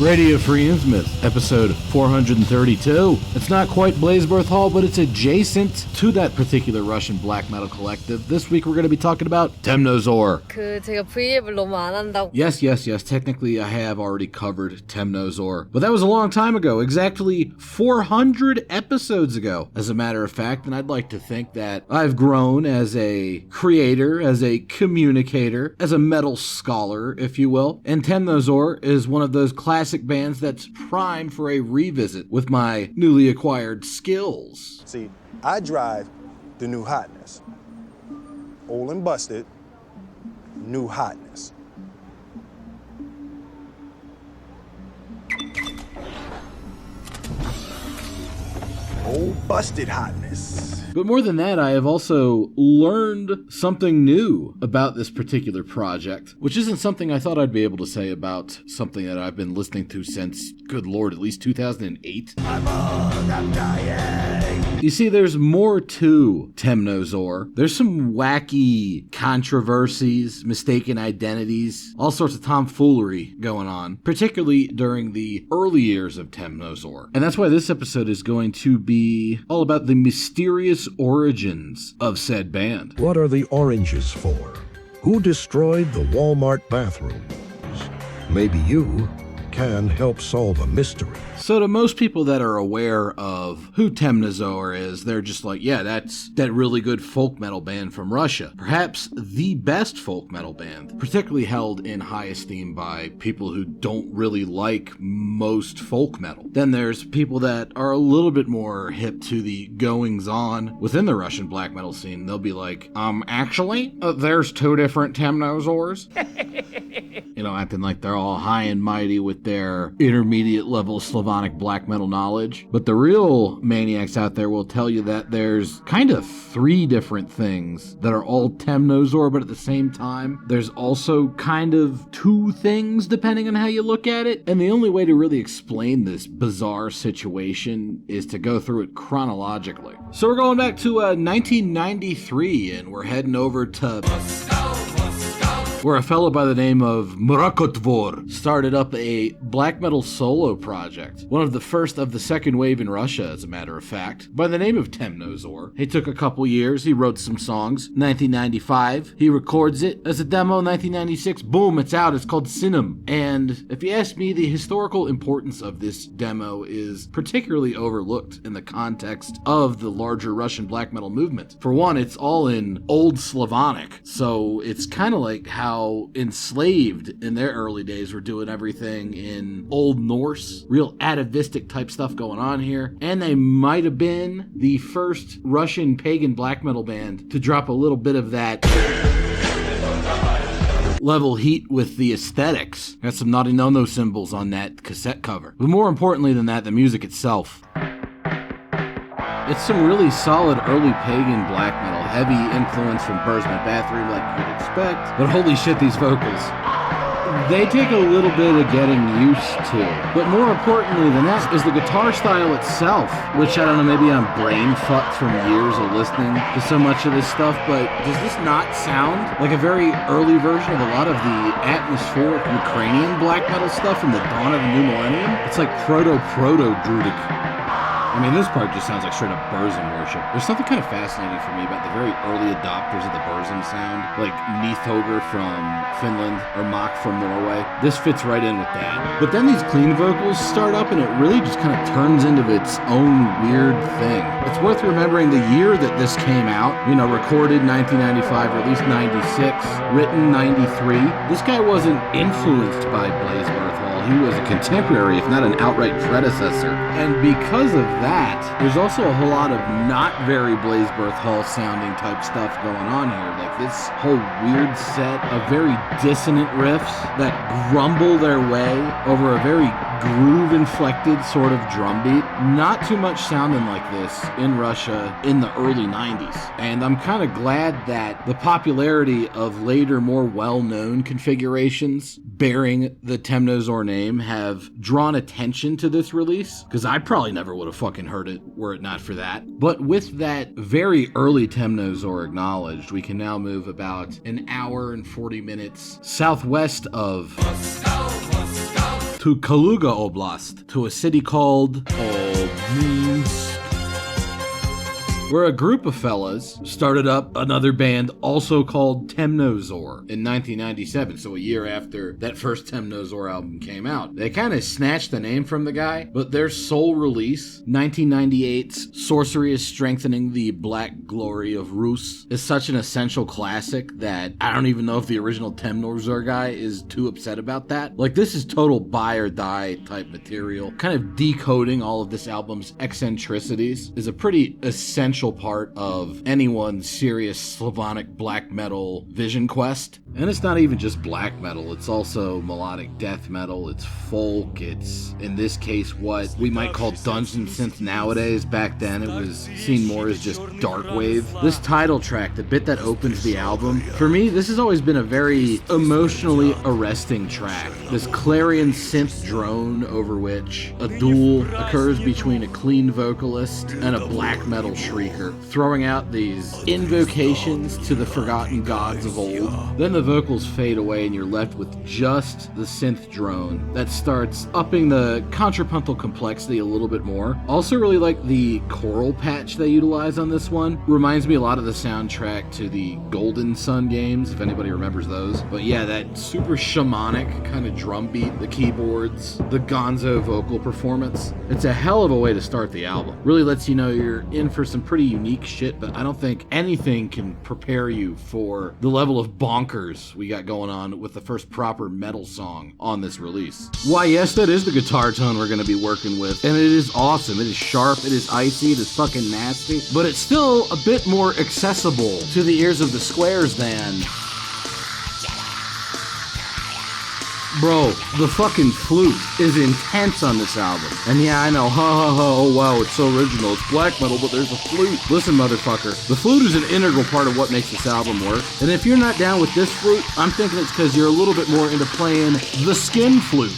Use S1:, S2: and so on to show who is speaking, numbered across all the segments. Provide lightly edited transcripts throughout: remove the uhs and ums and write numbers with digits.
S1: Radio Free Innsmouth, episode 432. It's not quite Blazebirth Hall, but it's adjacent to that particular Russian black metal collective. This week we're going to be talking about Temnozor.
S2: 제가 V앱을 너무 안 한다고.
S1: Yes. Technically, I have already covered Temnozor. But that was a long time ago, exactly 400 episodes ago, as a matter of fact. And I'd like to think that I've grown as a creator, as a communicator, as a metal scholar, if you will. And Temnozor is one of those classic bands that's primed for a revisit with my newly acquired skills.
S3: See, I drive the new hotness. Old and busted, new hotness. Old busted hotness.
S1: But more than that, I have also learned something new about this particular project, which isn't something I thought I'd be able to say about something that I've been listening to since, good lord, at least 2008. I'm dying. You see, there's more to Temnozor. There's some wacky controversies, mistaken identities, all sorts of tomfoolery going on, particularly during the early years of Temnozor. And that's why this episode is going to be all about the mysterious origins of said band.
S4: What are the oranges for? Who destroyed the Walmart bathrooms? Maybe you can help solve a mystery.
S1: So to most people that are aware of who Temnozor is, they're just like, yeah, that's that really good folk metal band from Russia. Perhaps the best folk metal band, particularly held in high esteem by people who don't really like most folk metal. Then there's people that are a little bit more hip to the goings-on within the Russian black metal scene. They'll be like, actually, there's two different Temnozors. You know, acting like they're all high and mighty with their intermediate level Slavonic black metal knowledge. But the real maniacs out there will tell you that there's kind of three different things that are all Temnozor, but at the same time, there's also kind of two things depending on how you look at it. And the only way to really explain this bizarre situation is to go through it chronologically. So we're going back to 1993, and we're heading over to where a fellow by the name of Mrakotvor started up a black metal solo project, one of the first of the second wave in Russia, as a matter of fact, by the name of Temnozor. He took a couple years, he wrote some songs. 1995, he records it as a demo. 1996, boom, it's out, it's called Sinem. And if you ask me, the historical importance of this demo is particularly overlooked in the context of the larger Russian black metal movement. For one, it's all in Old Slavonic, so it's kind of like how enslaved in their early days were doing everything in Old Norse, real atavistic type stuff going on here. And they might have been the first Russian pagan black metal band to drop a little bit of that level heat with the aesthetics. Got some Naughty No-No symbols on that cassette cover. But more importantly than that, the music itself. It's some really solid early pagan black metal, heavy influence from Burzman Bathroom like you'd expect, but holy shit, these vocals. They take a little bit of getting used to, but more importantly than that is the guitar style itself, which I don't know, maybe I'm brain fucked from years of listening to so much of this stuff, but does this not sound like a very early version of a lot of the atmospheric Ukrainian black metal stuff from the dawn of the new millennium? It's like proto-druidic. I mean, this part just sounds like straight up Burzum worship. There's something kind of fascinating for me about the very early adopters of the Burzum sound, like Nithogr from Finland or Mach from Norway. This fits right in with that. But then these clean vocals start up and it really just kind of turns into its own weird thing. It's worth remembering the year that this came out. You know, recorded 1995, released 96, written 93. This guy wasn't influenced by Blazebirth Hall. He was a contemporary, if not an outright predecessor. And because of that, there's also a whole lot of not very Blazebirth Hall sounding type stuff going on here. Like this whole weird set of very dissonant riffs that grumble their way over a very groove-inflected sort of drum beat. Not too much sounding like this in Russia in the early 90s. And I'm kind of glad that the popularity of later, more well-known configurations bearing the Temnozor name have drawn attention to this release, because I probably never would have fucking fucking heard it were it not for that. But with that very early Temnozor acknowledged, we can now move about an hour and 40 minutes southwest of to Kaluga Oblast, to a city called Obninsk, where a group of fellas started up another band also called Temnozor in 1997, so a year after that first Temnozor album came out. They kind of snatched the name from the guy, but their sole release, 1998's Sorcery is Strengthening the Black Glory of Rus, is such an essential classic that I don't even know if the original Temnozor guy is too upset about that. Like, this is total buy or die type material. Kind of decoding all of this album's eccentricities is a pretty essential part of anyone's serious Slavonic black metal vision quest. And it's not even just black metal, it's also melodic death metal, it's folk, it's, in this case, what we might call dungeon synth nowadays. Back then it was seen more as just dark wave. This title track, the bit that opens the album, for me, this has always been a very emotionally arresting track. This clarion synth drone over which a duel occurs between a clean vocalist and a black metal shrieker, throwing out these invocations to the forgotten gods of old. Then the vocals fade away and you're left with just the synth drone that starts upping the contrapuntal complexity a little bit more. Also really like the choral patch they utilize on this one. Reminds me a lot of the soundtrack to the Golden Sun games, if anybody remembers those. But yeah, that super shamanic kind of drum beat, the keyboards, the gonzo vocal performance. It's a hell of a way to start the album. Really lets you know you're in for some pretty unique shit, but I don't think anything can prepare you for the level of bonkers we got going on with the first proper metal song on this release. Why, yes, that is the guitar tone we're going to be working with, and it is awesome. It is sharp, it is icy, it is fucking nasty, but it's still a bit more accessible to the ears of the squares than... Bro, the fucking flute is intense on this album. And yeah, I know, oh wow, it's so original, it's black metal, but there's a flute. Listen, motherfucker, the flute is an integral part of what makes this album work. And if you're not down with this flute, I'm thinking it's because you're a little bit more into playing the skin flute.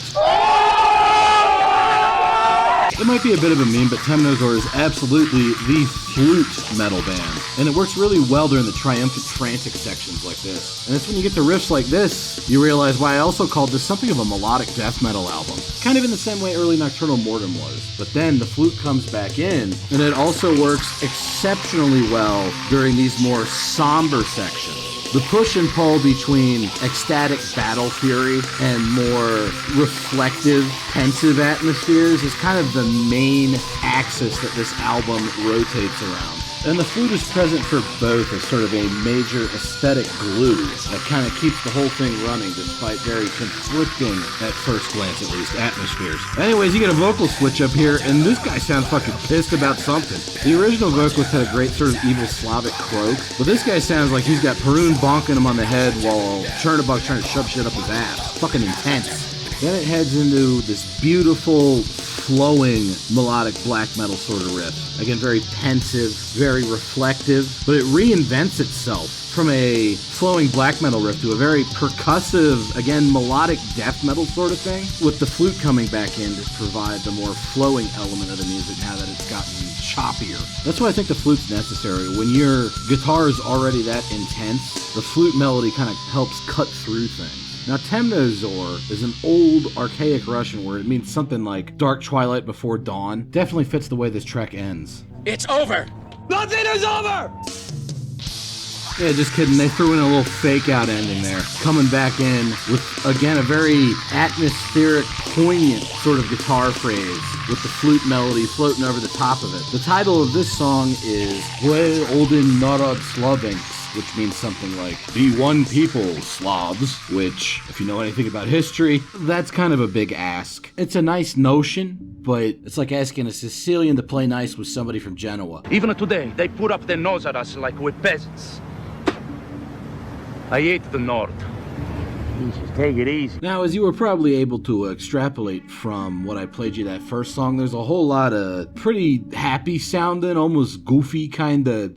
S1: It might be a bit of a meme, but Temnozor is absolutely the flute metal band. And it works really well during the triumphant, frantic sections like this. And it's when you get to riffs like this, you realize why I also called this something of a melodic death metal album. Kind of in the same way early Nocturnal Mortem was. But then the flute comes back in, and it also works exceptionally well during these more somber sections. The push and pull between ecstatic battle fury and more reflective, pensive atmospheres is kind of the main axis that this album rotates around. And the flute is present for both as sort of a major aesthetic glue that kind of keeps the whole thing running despite very conflicting, at first glance at least, atmospheres. Anyways, you get a vocal switch up here, and this guy sounds fucking pissed about something. The original vocalist had a great sort of evil Slavic croak, but this guy sounds like he's got Perun bonking him on the head while Chernobog trying to shove shit up his ass. Fucking intense. Then it heads into this beautiful, flowing, melodic black metal sort of riff. Again, very pensive, very reflective, but it reinvents itself from a flowing black metal riff to a very percussive, again, melodic death metal sort of thing, with the flute coming back in to provide the more flowing element of the music now that it's gotten choppier. That's why I think the flute's necessary. When your guitar is already that intense, the flute melody kind of helps cut through things. Now, Temnozor is an old, archaic Russian word. It means something like dark twilight before dawn. Definitely fits the way this track ends.
S5: It's over! Nothing is over!
S1: Yeah, just kidding. They threw in a little fake-out ending there. Coming back in with, again, a very atmospheric, poignant sort of guitar phrase with the flute melody floating over the top of it. The title of this song is Hue Olden Narod Slovenks, which means something like, be one people, Slavs, which, if you know anything about history, that's kind of a big ask. It's a nice notion, but it's like asking a Sicilian to play nice with somebody from Genoa.
S5: Even today, they put up their nose at us like we're peasants. I hate the North.
S6: Just take it easy.
S1: Now, as you were probably able to extrapolate from what I played you that first song, there's a whole lot of pretty happy sounding, almost goofy kind of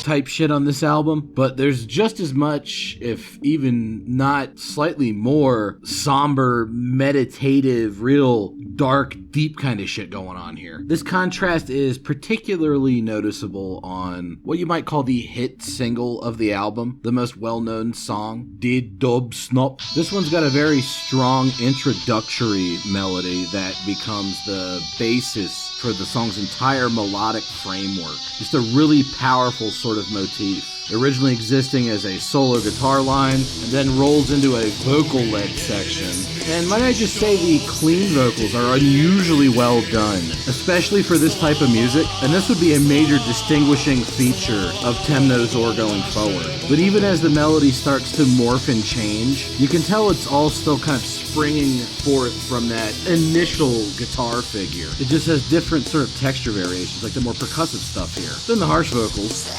S1: type shit on this album, but there's just as much, if even not slightly more, somber, meditative, real dark, deep kind of shit going on here. This contrast is particularly noticeable on what you might call the hit single of the album, the most well-known song, De Dub Snop. This one's got a very strong introductory melody that becomes the basis for the song's entire melodic framework. Just a really powerful sort of motif, originally existing as a solo guitar line, and then rolls into a vocal-led section. And might I just say, the clean vocals are unusually well done, especially for this type of music, and this would be a major distinguishing feature of Temnozor going forward. But even as the melody starts to morph and change, you can tell it's all still kind of springing forth from that initial guitar figure. It just has different sort of texture variations, like the more percussive stuff here. Then the harsh vocals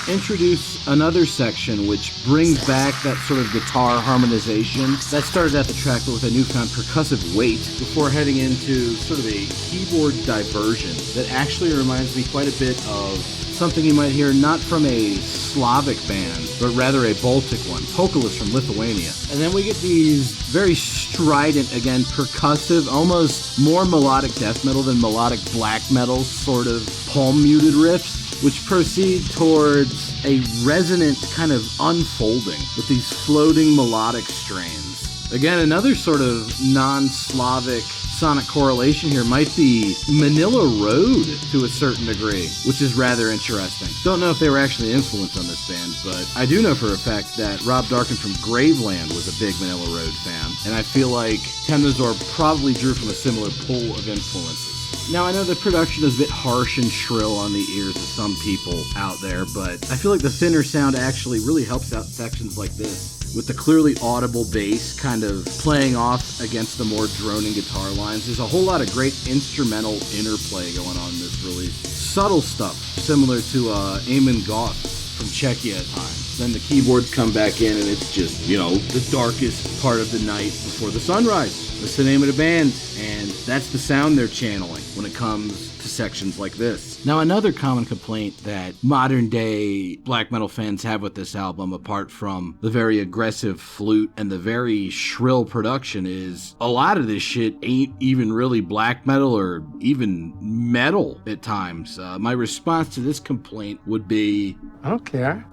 S1: introduce another section which brings back that sort of guitar harmonization that started at the track, but with a newfound percussive weight, before heading into sort of a keyboard diversion that actually reminds me quite a bit of something you might hear not from a Slavic band, but rather a Baltic one, Pokelis from Lithuania. And then we get these very strident, again, percussive, almost more melodic death metal than melodic black metal sort of palm-muted riffs, which proceed towards a resonant kind of unfolding with these floating melodic strains. Again, another sort of non-Slavic sonic correlation here might be Manila Road to a certain degree, which is rather interesting. Don't know if they were actually influenced on this band, but I do know for a fact that Rob Darkin from Graveland was a big Manila Road fan, and I feel like Temnozor probably drew from a similar pool of influences. Now, I know the production is a bit harsh and shrill on the ears of some people out there, but I feel like the thinner sound actually really helps out sections like this, with the clearly audible bass kind of playing off against the more droning guitar lines. There's a whole lot of great instrumental interplay going on in this release. Subtle stuff, similar to Eamon Goth from Czechia at times. Then the keyboards come back in and it's just, the darkest part of the night before the sunrise. That's the name of the band, and that's the sound they're channeling when it comes to sections like this. Now, another common complaint that modern day black metal fans have with this album, apart from the very aggressive flute and the very shrill production, is a lot of this shit ain't even really black metal or even metal at times. My response to this complaint would be,
S7: I don't care.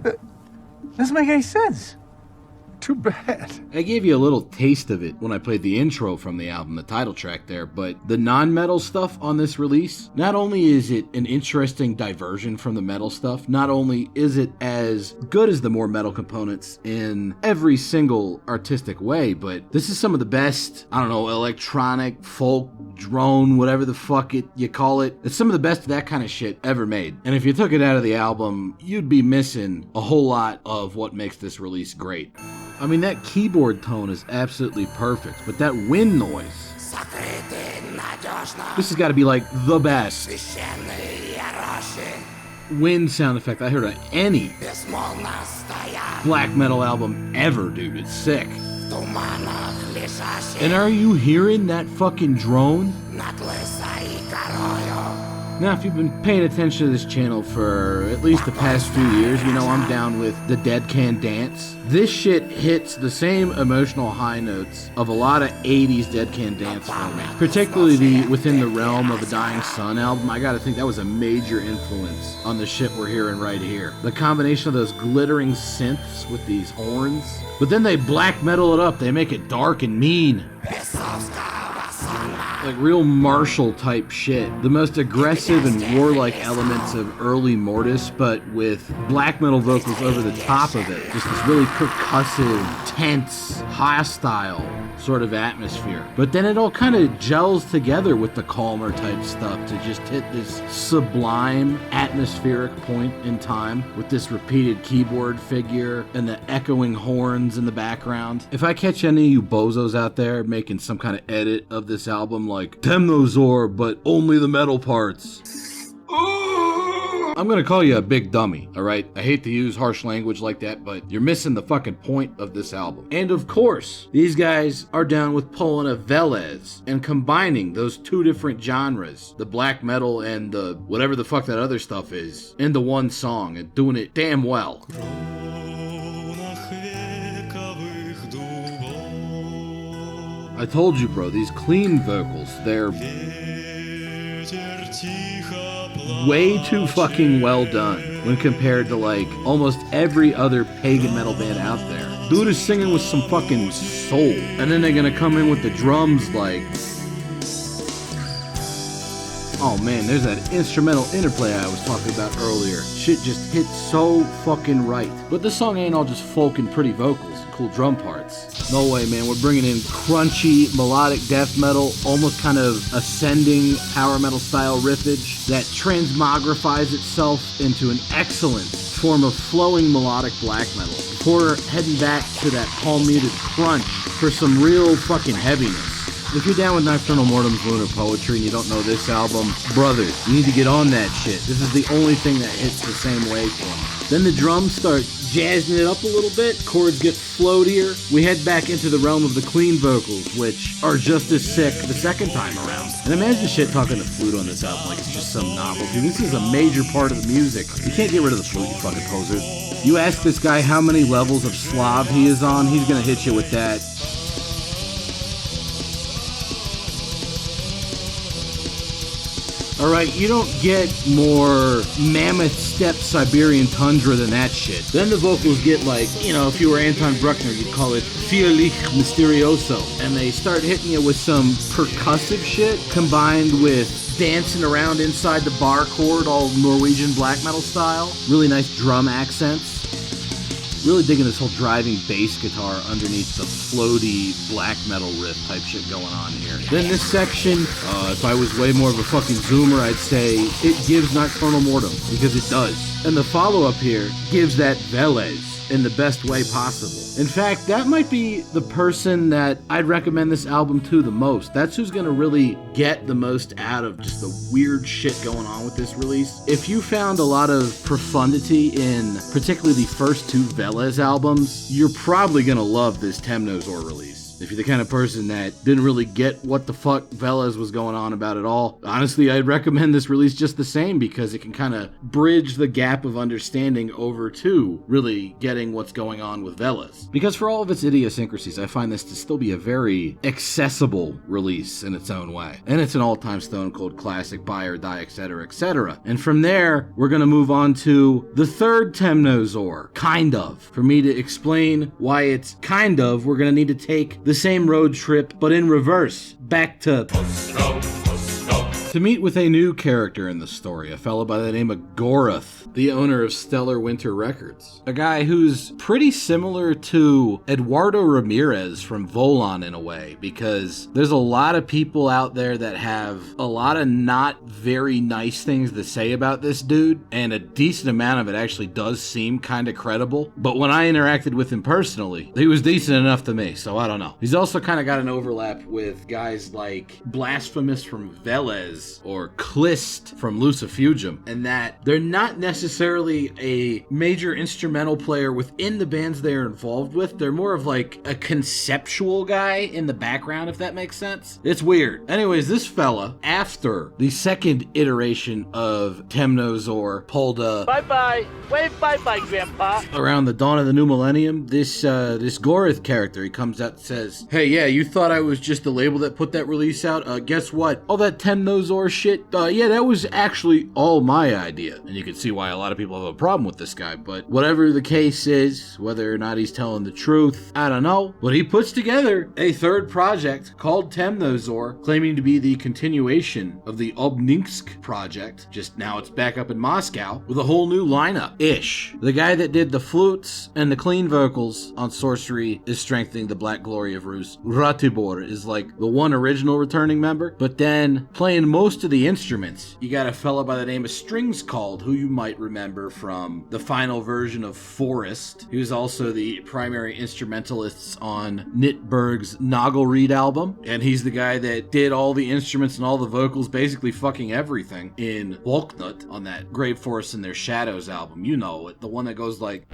S7: It doesn't make any sense. Too bad.
S1: I gave you a little taste of it when I played the intro from the album, the title track there, but the non-metal stuff on this release, not only is it an interesting diversion from the metal stuff, not only is it as good as the more metal components in every single artistic way, but this is some of the best, electronic, folk, drone, whatever the fuck you call it. It's some of the best of that kind of shit ever made. And if you took it out of the album, you'd be missing a whole lot of what makes this release great. I mean, that keyboard tone is absolutely perfect, but that wind noise, this has got to be like the best wind sound effect I heard on any black metal album ever, dude. It's sick. And are you hearing that fucking drone? Now, if you've been paying attention to this channel for at least the past few years, you know I'm down with the Dead Can Dance. This shit hits the same emotional high notes of a lot of 80s Dead Can Dance for me. Particularly the Within the Realm of a Dying Sun album. I gotta think that was a major influence on the shit we're hearing right here. The combination of those glittering synths with these horns. But then they black metal it up. They make it dark and mean. Like real martial type shit. The most aggressive and warlike elements of early Mortis, but with black metal vocals over the top of it. Just this really percussive, tense, hostile sort of atmosphere. But then it all kind of gels together with the calmer type stuff to just hit this sublime atmospheric point in time with this repeated keyboard figure and the echoing horns in the background. If I catch any of you bozos out there making some kind of edit of this album like Temnozor, but only the metal parts, I'm gonna call you a big dummy, alright? I hate to use harsh language like that, but you're missing the fucking point of this album. And of course, these guys are down with pulling a Velez and combining those two different genres, the black metal and the whatever the fuck that other stuff is, into one song and doing it damn well. I told you, bro, these clean vocals, they're way too fucking well done when compared to like almost every other pagan metal band out there. Dude is singing with some fucking soul, and then they're gonna come in with the drums like, oh man, there's that instrumental interplay I was talking about earlier. Shit just hits so fucking right. But this song ain't all just folk and pretty vocals and cool drum parts. No way, man. We're bringing in crunchy, melodic death metal, almost kind of ascending power metal style riffage that transmogrifies itself into an excellent form of flowing melodic black metal before heading back to that palm-muted crunch for some real fucking heaviness. If you're down with Nocturnal Mortem's Lunar Poetry and you don't know this album, brother, you need to get on that shit. This is the only thing that hits the same way for me. Then the drums start jazzing it up a little bit, chords get floatier. We head back into the realm of the clean vocals, which are just as sick the second time around. And imagine shit talking to flute on this album like it's just some novelty. This is a major part of the music. You can't get rid of the flute, you fucking posers. You ask this guy how many levels of Slav he is on, he's gonna hit you with that. Alright, you don't get more mammoth steppe Siberian tundra than that shit. Then the vocals get like, you know, if you were Anton Bruckner, you'd call it Feierlich Mysterioso. And they start hitting you with some percussive shit combined with dancing around inside the bar chord, all Norwegian black metal style. Really nice drum accents. Really digging this whole driving bass guitar underneath the floaty black metal riff type shit going on here. Then this section, if I was way more of a fucking zoomer, I'd say it gives Nocturnal Mortem, because it does. And the follow-up here gives that Velez in the best way possible. In fact, that might be the person that I'd recommend this album to the most. That's who's gonna really get the most out of just the weird shit going on with this release. If you found a lot of profundity in particularly the first two Velez albums, you're probably gonna love this Temnozor release. If you're the kind of person that didn't really get what the fuck Velez was going on about at all, honestly, I'd recommend this release just the same because it can kind of bridge the gap of understanding over to really getting what's going on with Velez. Because for all of its idiosyncrasies, I find this to still be a very accessible release in its own way. And it's an all-time Stone Cold classic, buy or die, etc., etc. And from there, we're going to move on to the third Temnozor, kind of. For me to explain why it's kind of, we're going to need to take the same road trip, but in reverse, back to meet with a new character in the story, a fellow by the name of Gorath, the owner of Stellar Winter Records. A guy who's pretty similar to Eduardo Ramirez from Volon in a way, because there's a lot of people out there that have a lot of not very nice things to say about this dude, and a decent amount of it actually does seem kind of credible. But when I interacted with him personally, he was decent enough to me, so I don't know. He's also kind of got an overlap with guys like Blasphemous from Velez, or Klist from Lucifugum, and that they're not necessarily a major instrumental player within the bands they're involved with. They're more of like a conceptual guy in the background, if that makes sense. It's weird. Anyways, this fella, after the second iteration of Temnozor, pulled a
S6: Bye-bye. Wave bye-bye, Grandpa.
S1: around the dawn of the new millennium, this Gorath character, he comes out and says, hey, yeah, you thought I was just the label that put that release out? Guess what? All that Temnozor shit, yeah, that was actually all my idea. And you can see why a lot of people have a problem with this guy, but whatever the case is, whether or not he's telling the truth, I don't know. But he puts together a third project called Temnozor, claiming to be the continuation of the Obninsk project, just now it's back up in Moscow, with a whole new lineup-ish. The guy that did the flutes and the clean vocals on Sorcery is strengthening the Black Glory of Rus. Ratibor is like the one original returning member, but then playing more most of the instruments, you got a fella by the name of Strings Called, who you might remember from the final version of Forest. He was also the primary instrumentalist on Nitberg's Nagelreed album, and he's the guy that did all the instruments and all the vocals, basically fucking everything in Volknut on that Grave Forest and Their Shadows album. You know it, the one that goes like...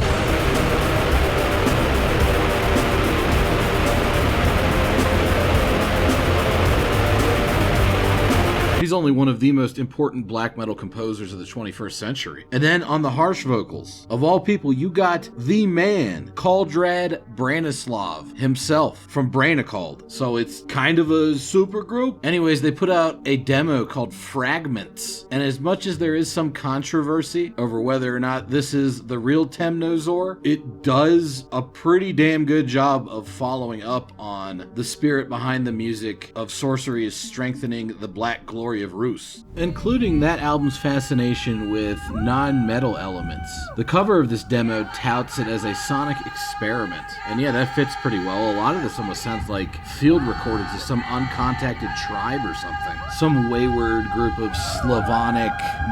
S1: He's only one of the most important black metal composers of the 21st century. And then on the harsh vocals, of all people, you got the man, Kaldrad Branislav himself from Branicald. So it's kind of a super group. Anyways, they put out a demo called Fragments. And as much as there is some controversy over whether or not this is the real Temnozor, it does a pretty damn good job of following up on the spirit behind the music of Sorcery is Strengthening the Black Glory of Rus, including that album's fascination with non-metal elements. The cover of this demo touts it as a sonic experiment, and yeah, that fits pretty well. A lot of this almost sounds like field recordings of some uncontacted tribe or something. Some wayward group of Slavonic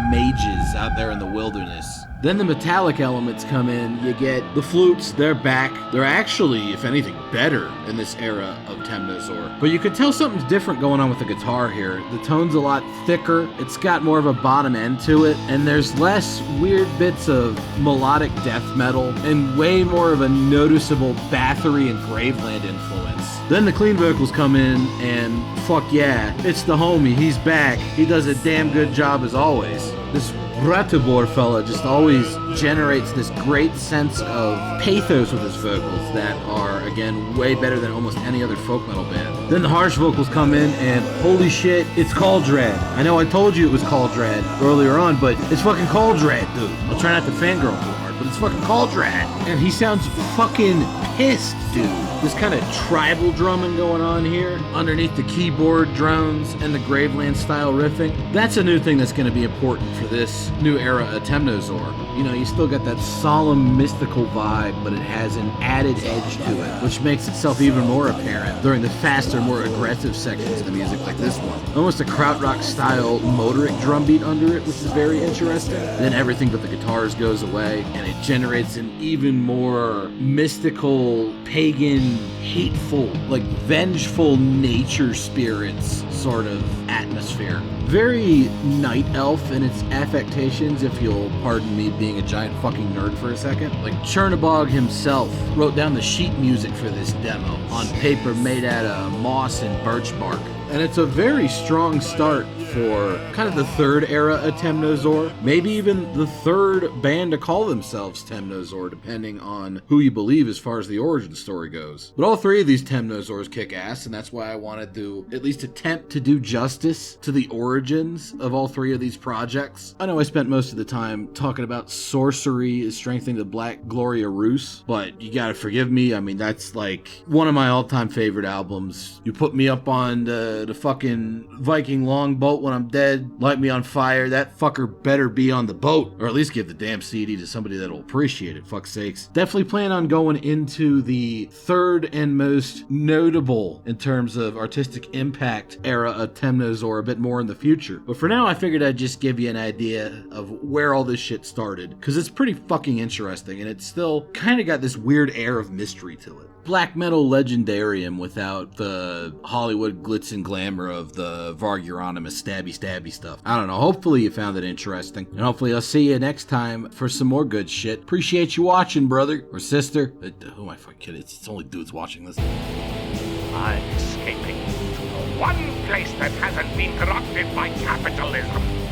S1: mages out there in the wilderness. Then the metallic elements come in. You get the flutes, they're back. They're actually, if anything, better in this era of Temnozor. But you could tell something's different going on with the guitar here. The tone's a lot thicker, it's got more of a bottom end to it, and there's less weird bits of melodic death metal, and way more of a noticeable Bathory and Graveland influence. Then the clean vocals come in, and fuck yeah, it's the homie, he's back. He does a damn good job as always. This Ratibor fella just always generates this great sense of pathos with his vocals that are, again, way better than almost any other folk metal band. Then the harsh vocals come in, and holy shit, it's Kaldrad. I know I told you it was Kaldrad earlier on, but it's fucking Kaldrad, dude. I'll try not to fangirl too hard, but it's fucking Kaldrad. And he sounds fucking pissed, dude. This kind of tribal drumming going on here underneath the keyboard drones and the Graveland style riffing. That's a new thing that's going to be important for this new era of Temnozor. You know, you still got that solemn mystical vibe, but it has an added edge to it, which makes itself even more apparent during the faster, more aggressive sections of the music like this one. Almost a krautrock style motoric drum beat under it, which is very interesting. Then everything but the guitars goes away, and it generates an even more mystical, pagan, hateful, like vengeful nature spirits sort of atmosphere. Very night elf in its affectations, if you'll pardon me being a giant fucking nerd for a second. Like Chernobog himself wrote down the sheet music for this demo on paper made out of moss and birch bark. And it's a very strong start for kind of the third era of Temnozor. Maybe even the third band to call themselves Temnozor, depending on who you believe as far as the origin story goes. But all three of these Temnozors kick ass, and that's why I wanted to at least attempt to do justice to the origins of all three of these projects. I know I spent most of the time talking about Sorcery is Strengthening the Black Glory of Rus, but you gotta forgive me. I mean, that's like one of my all-time favorite albums. You put me up on the fucking Viking longboat when I'm dead, light me on fire, that fucker better be on the boat, or at least give the damn CD to somebody that'll appreciate it, fuck's sakes. Definitely plan on going into the third and most notable in terms of artistic impact era of Temnozor a bit more in the future. But for now, I figured I'd just give you an idea of where all this shit started, because it's pretty fucking interesting, and it's still kind of got this weird air of mystery to it. Black metal legendarium without the Hollywood glitz and glamour of the Varg Euronymous stabby stuff. I don't know, hopefully you found it interesting, and hopefully I'll see you next time for some more good shit. Appreciate you watching, brother or sister. Who am I fucking kidding? It's only dudes watching this.
S8: I'm escaping to the one place that hasn't been corrupted by capitalism.